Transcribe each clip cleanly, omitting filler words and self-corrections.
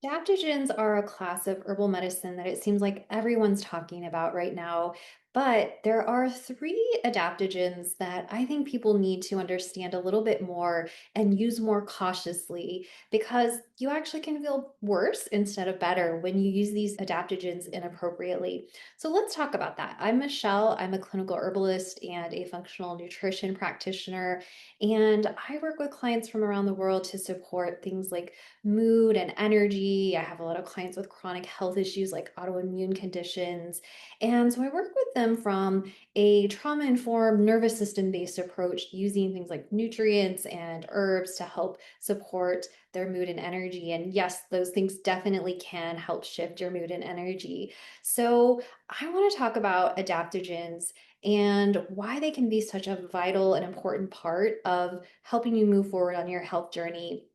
Adaptogens are a class of herbal medicine that it seems like everyone's talking about right now. But there are three adaptogens that I think people need to understand a little bit more and use more cautiously because you actually can feel worse instead of better when you use these adaptogens inappropriately. So let's talk about that. I'm Michelle. I'm a clinical herbalist and a functional nutrition practitioner. And I work with clients from around the world to support things like mood and energy. I have a lot of clients with chronic health issues like autoimmune conditions. And so I work with them from a trauma informed nervous system based approach using things like nutrients and herbs to help support their mood and energy. And yes, those things definitely can help shift your mood and energy. So I want to talk about adaptogens and why they can be such a vital and important part of helping you move forward on your health journey,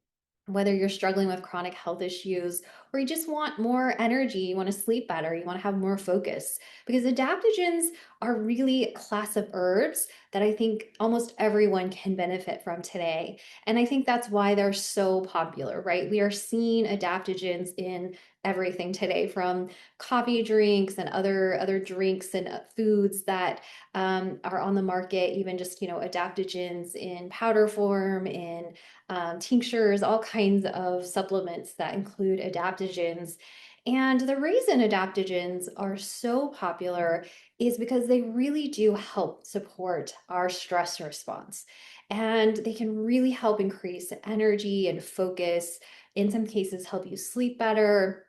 whether you're struggling with chronic health issues or you just want more energy, you want to sleep better, you want to have more focus. Because adaptogens are really a class of herbs that I think almost everyone can benefit from today. And I think that's why they're so popular, right? We are seeing adaptogens in everything today, from coffee drinks and other drinks and foods that are on the market, even just adaptogens in powder form, in tinctures, all kinds of supplements that include adaptogens. And the reason adaptogens are so popular is because they really do help support our stress response. And they can really help increase energy and focus, in some cases, help you sleep better.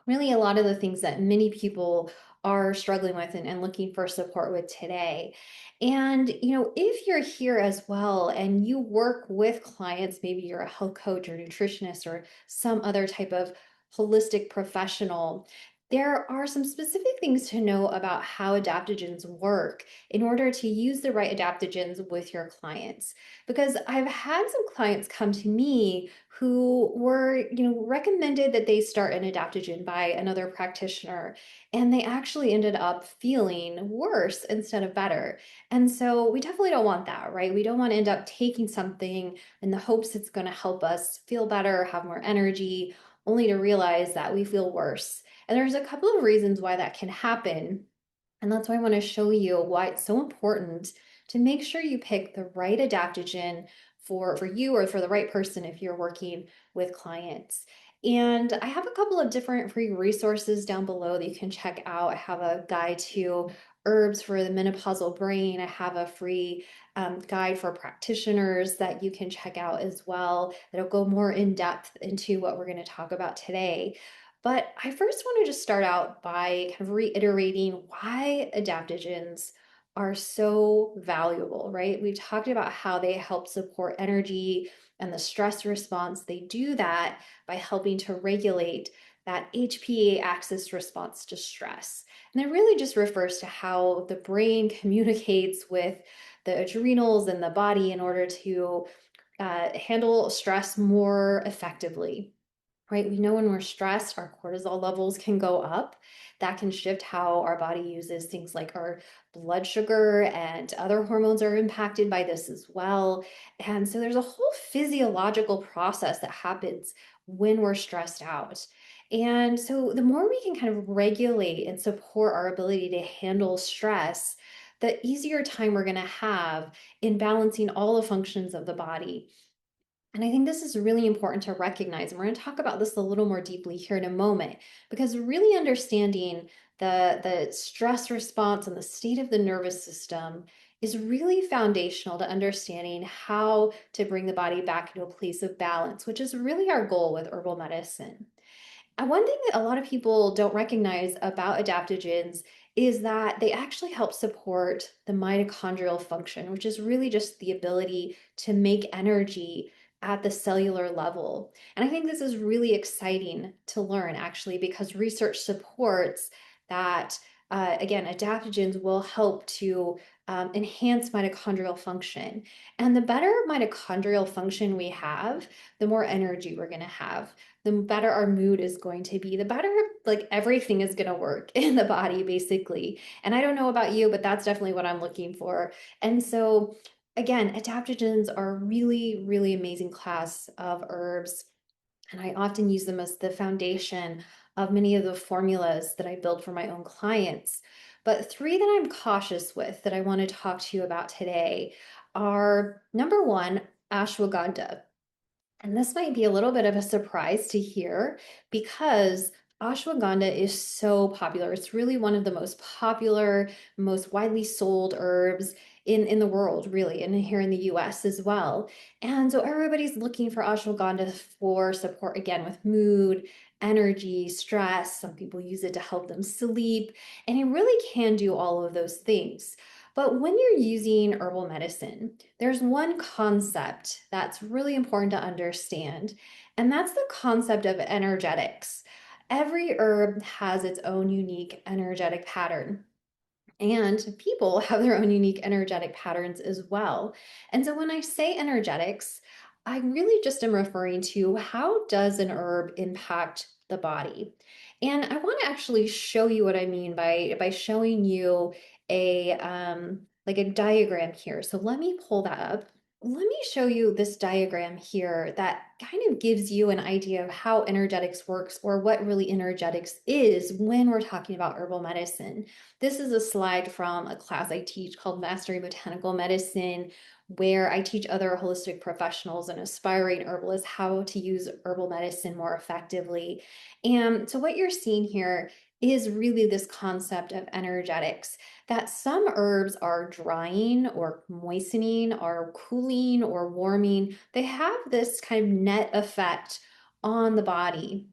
Really, a lot of the things that many people are struggling with and looking for support with today. And, if you're here as well and you work with clients, maybe you're a health coach or nutritionist or some other type of holistic professional, there are some specific things to know about how adaptogens work in order to use the right adaptogens with your clients. Because I've had some clients come to me who were, recommended that they start an adaptogen by another practitioner, and they actually ended up feeling worse instead of better. And so we definitely don't want that, right? We don't want to end up taking something in the hopes it's going to help us feel better, have more energy, only to realize that we feel worse. And there's a couple of reasons why that can happen. And that's why I want to show you why it's so important to make sure you pick the right adaptogen for you or for the right person if you're working with clients. And I have a couple of different free resources down below that you can check out. I have a guide to herbs for the menopausal brain. I have a free guide for practitioners that you can check out as well. That'll go more in depth into what we're going to talk about today. But I first want to just start out by kind of reiterating why adaptogens are so valuable, right? We've talked about how they help support energy and the stress response. They do that by helping to regulate that HPA axis response to stress. And that really just refers to how the brain communicates with the adrenals and the body in order to handle stress more effectively, right? We know when we're stressed, our cortisol levels can go up. That can shift how our body uses things like our blood sugar, and other hormones are impacted by this as well. And so there's a whole physiological process that happens when we're stressed out. And so the more we can kind of regulate and support our ability to handle stress, the easier time we're going to have in balancing all the functions of the body. And I think this is really important to recognize. And we're going to talk about this a little more deeply here in a moment, because really understanding the stress response and the state of the nervous system is really foundational to understanding how to bring the body back into a place of balance, which is really our goal with herbal medicine. And one thing that a lot of people don't recognize about adaptogens is that they actually help support the mitochondrial function, which is really just the ability to make energy at the cellular level. And I think this is really exciting to learn, actually, because research supports that, again, adaptogens will help to enhance mitochondrial function. And the better mitochondrial function we have, the more energy we're going to have, the better our mood is going to be, the better like everything is going to work in the body, basically. And I don't know about you, but that's definitely what I'm looking for. And so, again, adaptogens are a really, really amazing class of herbs. And I often use them as the foundation of many of the formulas that I build for my own clients. But three that I'm cautious with that I want to talk to you about today are number one, ashwagandha. And this might be a little bit of a surprise to hear because ashwagandha is so popular. It's really one of the most popular, most widely sold herbs in the world, really, and here in the US as well. And so everybody's looking for ashwagandha for support again with mood, energy, stress. Some people use it to help them sleep, and it really can do all of those things. But when you're using herbal medicine, there's one concept that's really important to understand, and that's the concept of energetics. Every herb has its own unique energetic pattern. And people have their own unique energetic patterns as well. And so when I say energetics, I really just am referring to how does an herb impact the body? And I want to actually show you what I mean by showing you a like a diagram here. So let me pull that up. Let me show you this diagram here that kind of gives you an idea of how energetics works or what really energetics is when we're talking about herbal medicine. This is a slide from a class I teach called Mastering Botanical Medicine, where I teach other holistic professionals and aspiring herbalists how to use herbal medicine more effectively. And so, what you're seeing here is really this concept of energetics, that some herbs are drying or moistening or cooling or warming. They have this kind of net effect on the body.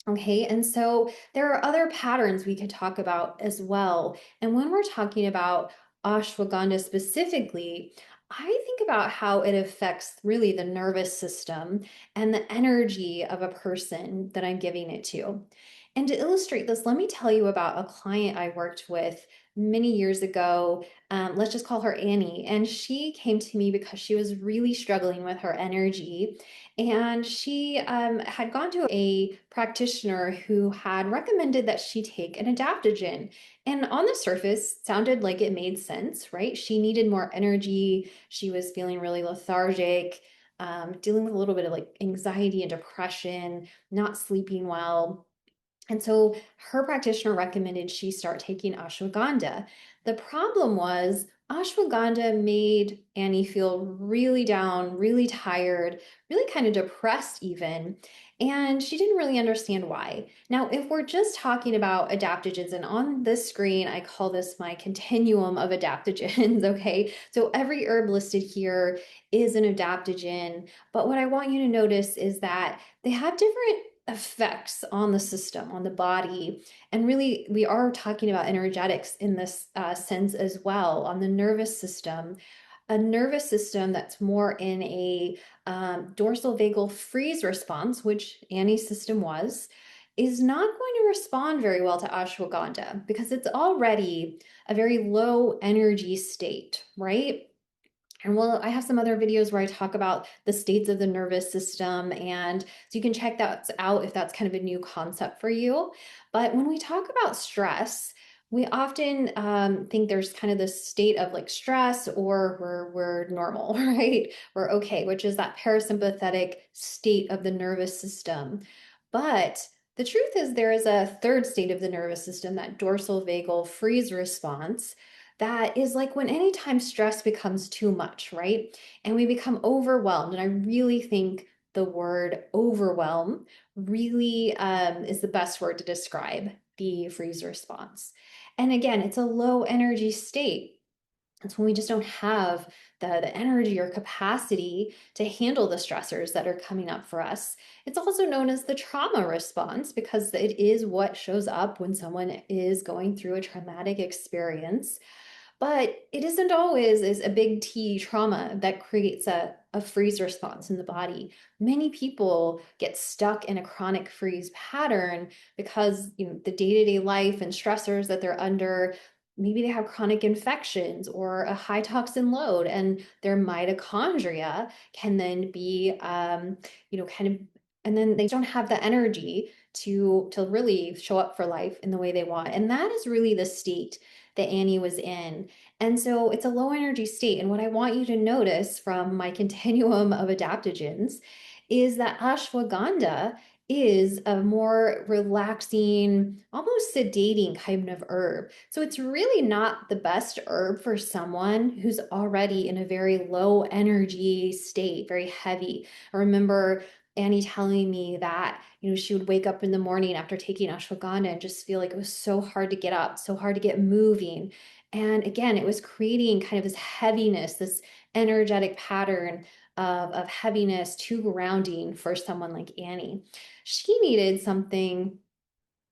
Okay, and so there are other patterns we could talk about as well. And when we're talking about ashwagandha specifically, I think about how it affects really the nervous system and the energy of a person that I'm giving it to. And to illustrate this, let me tell you about a client I worked with many years ago. Let's just call her Annie. And she came to me because she was really struggling with her energy, and she had gone to a practitioner who had recommended that she take an adaptogen. And on the surface, sounded like it made sense, right? She needed more energy. She was feeling really lethargic, dealing with a little bit of like anxiety and depression, not sleeping well. And so her practitioner recommended she start taking ashwagandha. The problem was ashwagandha made Annie feel really down, really tired, really kind of depressed, even. And she didn't really understand why. Now, if we're just talking about adaptogens, and on this screen, I call this my continuum of adaptogens, okay? So every herb listed here is an adaptogen. But what I want you to notice is that they have different effects on the system, on the body. And really, we are talking about energetics in this sense as well, on the nervous system. A nervous system that's more in a dorsal vagal freeze response, which Annie's system was, is not going to respond very well to ashwagandha because it's already a very low energy state, right? And well, I have some other videos where I talk about the states of the nervous system. And so you can check that out if that's kind of a new concept for you. But when we talk about stress, we often think there's kind of this state of like stress or we're normal, right? We're okay, which is that parasympathetic state of the nervous system. But the truth is, there is a third state of the nervous system, that dorsal vagal freeze response, that is like when anytime stress becomes too much, right? And we become overwhelmed. And I really think the word overwhelm really is the best word to describe the freeze response. And again, it's a low energy state. It's when we just don't have the energy or capacity to handle the stressors that are coming up for us. It's also known as the trauma response because it is what shows up when someone is going through a traumatic experience. But it isn't always is a big T trauma that creates a freeze response in the body. Many people get stuck in a chronic freeze pattern because the day-to-day life and stressors that they're under, maybe they have chronic infections or a high toxin load, and their mitochondria can then be kind of, and then they don't have the energy to really show up for life in the way they want. And that is really the state that Annie was in. And so it's a low energy state. And what I want you to notice from my continuum of adaptogens is that ashwagandha is a more relaxing, almost sedating kind of herb. So it's really not the best herb for someone who's already in a very low energy state, very heavy. I remember Annie telling me that, she would wake up in the morning after taking ashwagandha and just feel like it was so hard to get up, so hard to get moving. And again, it was creating kind of this heaviness, this energetic pattern of heaviness to grounding for someone like Annie. She needed something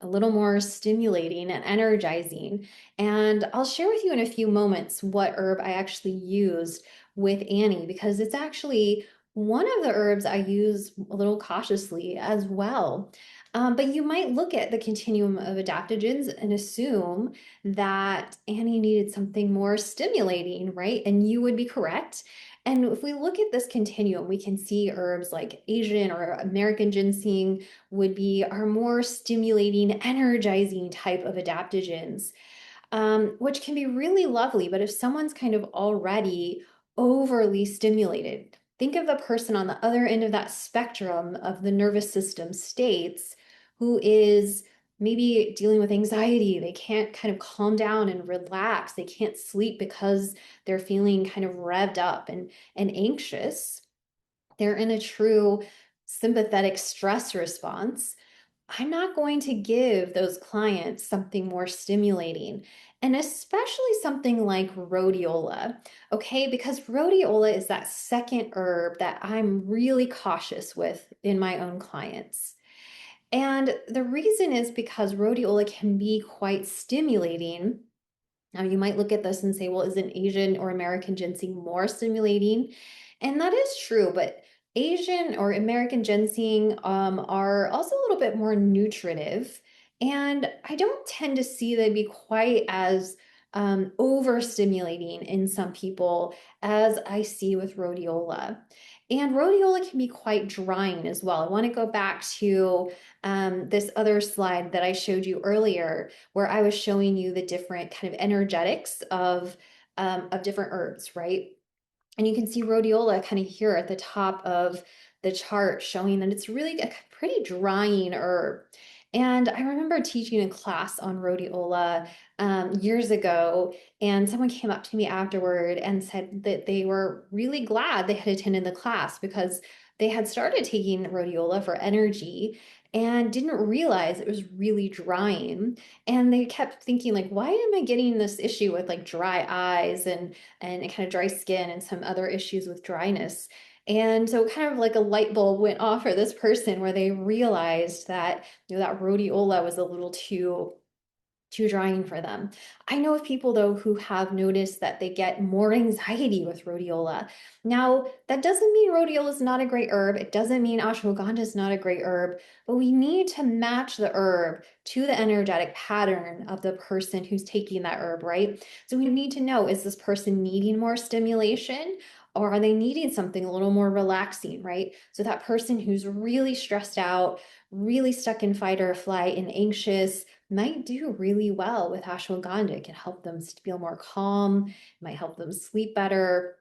a little more stimulating and energizing. And I'll share with you in a few moments what herb I actually used with Annie, because it's actually one of the herbs I use a little cautiously as well. But you might look at the continuum of adaptogens and assume that Annie needed something more stimulating, right? And you would be correct. And if we look at this continuum, we can see herbs like Asian or American ginseng would be our more stimulating, energizing type of adaptogens, which can be really lovely. But if someone's kind of already overly stimulated, think of the person on the other end of that spectrum of the nervous system states who is maybe dealing with anxiety. They can't kind of calm down and relax. They can't sleep because they're feeling kind of revved up and anxious. They're in a true sympathetic stress response. I'm not going to give those clients something more stimulating, and especially something like rhodiola, okay? Because rhodiola is that second herb that I'm really cautious with in my own clients. And the reason is because rhodiola can be quite stimulating. Now, you might look at this and say, well, isn't Asian or American ginseng more stimulating? And that is true, but Asian or American ginseng are also a little bit more nutritive. And I don't tend to see them be quite as overstimulating in some people as I see with rhodiola. And rhodiola can be quite drying as well. I want to go back to this other slide that I showed you earlier, where I was showing you the different kind of energetics of different herbs, right? And you can see rhodiola kind of here at the top of the chart showing that it's really a pretty drying herb. And I remember teaching a class on rhodiola years ago, and someone came up to me afterward and said that they were really glad they had attended the class because they had started taking rhodiola for energy and didn't realize it was really drying. And they kept thinking, like, why am I getting this issue with like dry eyes and kind of dry skin and some other issues with dryness? And so kind of like a light bulb went off for this person where they realized that, that rhodiola was a little too drying for them. I know of people though who have noticed that they get more anxiety with rhodiola. Now, that doesn't mean rhodiola is not a great herb. It doesn't mean ashwagandha is not a great herb, but we need to match the herb to the energetic pattern of the person who's taking that herb, right? So we need to know, is this person needing more stimulation? Or are they needing something a little more relaxing, right? So that person who's really stressed out, really stuck in fight or flight and anxious, might do really well with ashwagandha. It can help them feel more calm, it might help them sleep better.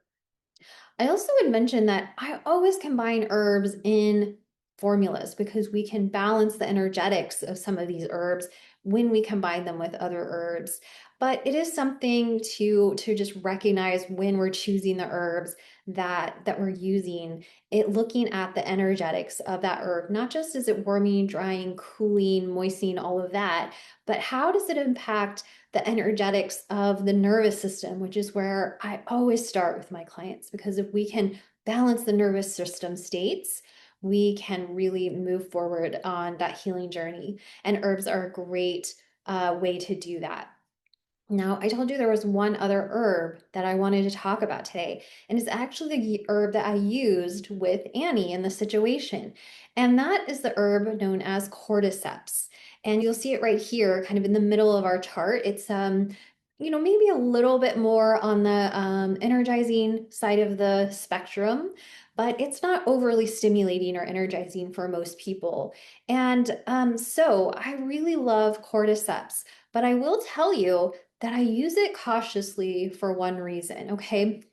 I also would mention that I always combine herbs in formulas because we can balance the energetics of some of these herbs when we combine them with other herbs. But it is something to just recognize when we're choosing the herbs that we're using, it looking at the energetics of that herb, not just is it warming, drying, cooling, moistening, all of that, but how does it impact the energetics of the nervous system, which is where I always start with my clients, because if we can balance the nervous system states, we can really move forward on that healing journey. And herbs are a great way to do that. Now, I told you there was one other herb that I wanted to talk about today, and it's actually the herb that I used with Annie in the situation. And that is the herb known as cordyceps. And you'll see it right here, kind of in the middle of our chart. It's maybe a little bit more on the energizing side of the spectrum, but it's not overly stimulating or energizing for most people. And so I really love cordyceps, but I will tell you that I use it cautiously for one reason, okay?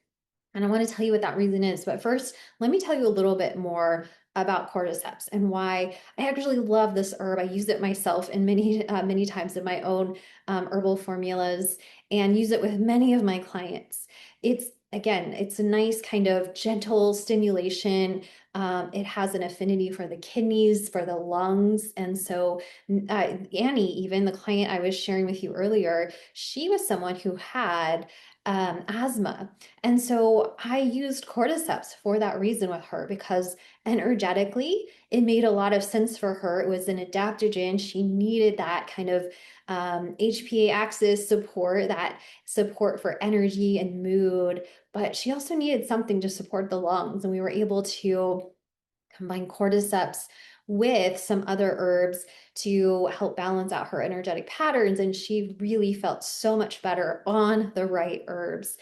And I want to tell you what that reason is. But first, let me tell you a little bit more about cordyceps and why I actually love this herb. I use it myself in many times in my own herbal formulas and use it with many of my clients. It's again, it's a nice kind of gentle stimulation. It has an affinity for the kidneys, for the lungs. And so, Annie, even the client I was sharing with you earlier, she was someone who had asthma. And so I used cordyceps for that reason with her because energetically it made a lot of sense for her. It was an adaptogen. She needed that kind of HPA axis support, that support for energy and mood, but she also needed something to support the lungs. And we were able to combine cordyceps with some other herbs to help balance out her energetic patterns. And she really felt so much better on the right herbs.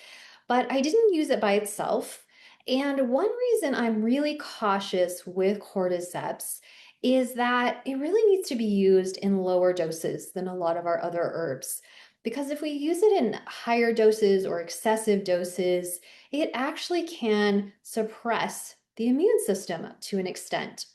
But I didn't use it by itself. And one reason I'm really cautious with cordyceps is that it really needs to be used in lower doses than a lot of our other herbs. Because if we use it in higher doses or excessive doses, it actually can suppress the immune system to an extent.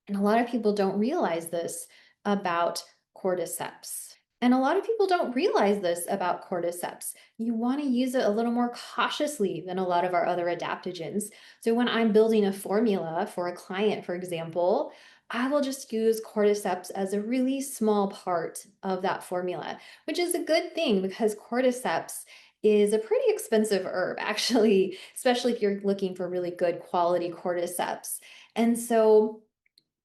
And a lot of people don't realize this about cordyceps. And a lot of people don't realize this about cordyceps. You want to use it a little more cautiously than a lot of our other adaptogens. So when I'm building a formula for a client, for example, I will just use cordyceps as a really small part of that formula, which is a good thing because cordyceps is a pretty expensive herb, actually, especially if you're looking for really good quality cordyceps. And so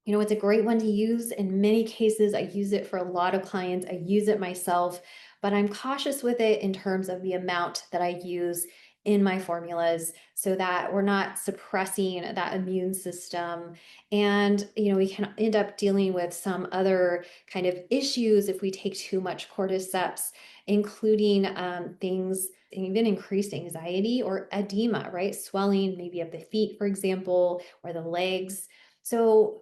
it's a great one to use. In many cases, I use it for a lot of clients. I use it myself, but I'm cautious with it in terms of the amount that I use in my formulas so that we're not suppressing that immune system. And, we can end up dealing with some other kind of issues if we take too much cordyceps, including things, even increased anxiety or edema, right? Swelling, maybe of the feet, for example, or the legs. So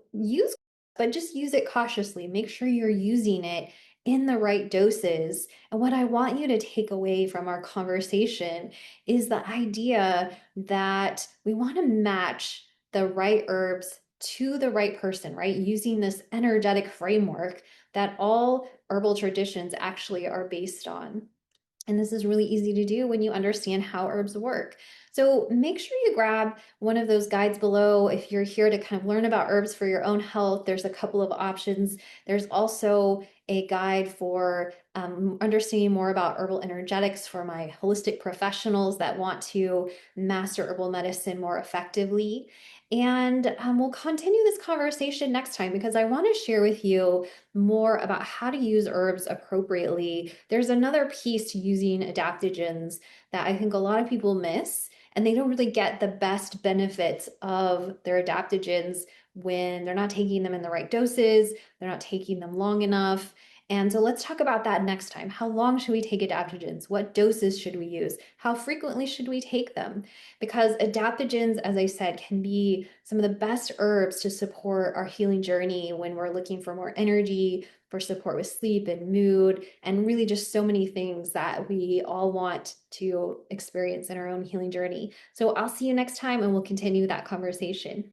but just use it cautiously. Make sure you're using it in the right doses. And what I want you to take away from our conversation is the idea that we want to match the right herbs to the right person, right? Using this energetic framework that all herbal traditions actually are based on. And this is really easy to do when you understand how herbs work. So make sure you grab one of those guides below. If you're here to kind of learn about herbs for your own health, there's a couple of options. There's also a guide for understanding more about herbal energetics for my holistic professionals that want to master herbal medicine more effectively. And we'll continue this conversation next time because I want to share with you more about how to use herbs appropriately. There's another piece to using adaptogens that I think a lot of people miss, and they don't really get the best benefits of their adaptogens when they're not taking them in the right doses, they're not taking them long enough. And so let's talk about that next time. How long should we take adaptogens? What doses should we use? How frequently should we take them? Because adaptogens, as I said, can be some of the best herbs to support our healing journey when we're looking for more energy, for support with sleep and mood, and really just so many things that we all want to experience in our own healing journey. So I'll see you next time and we'll continue that conversation.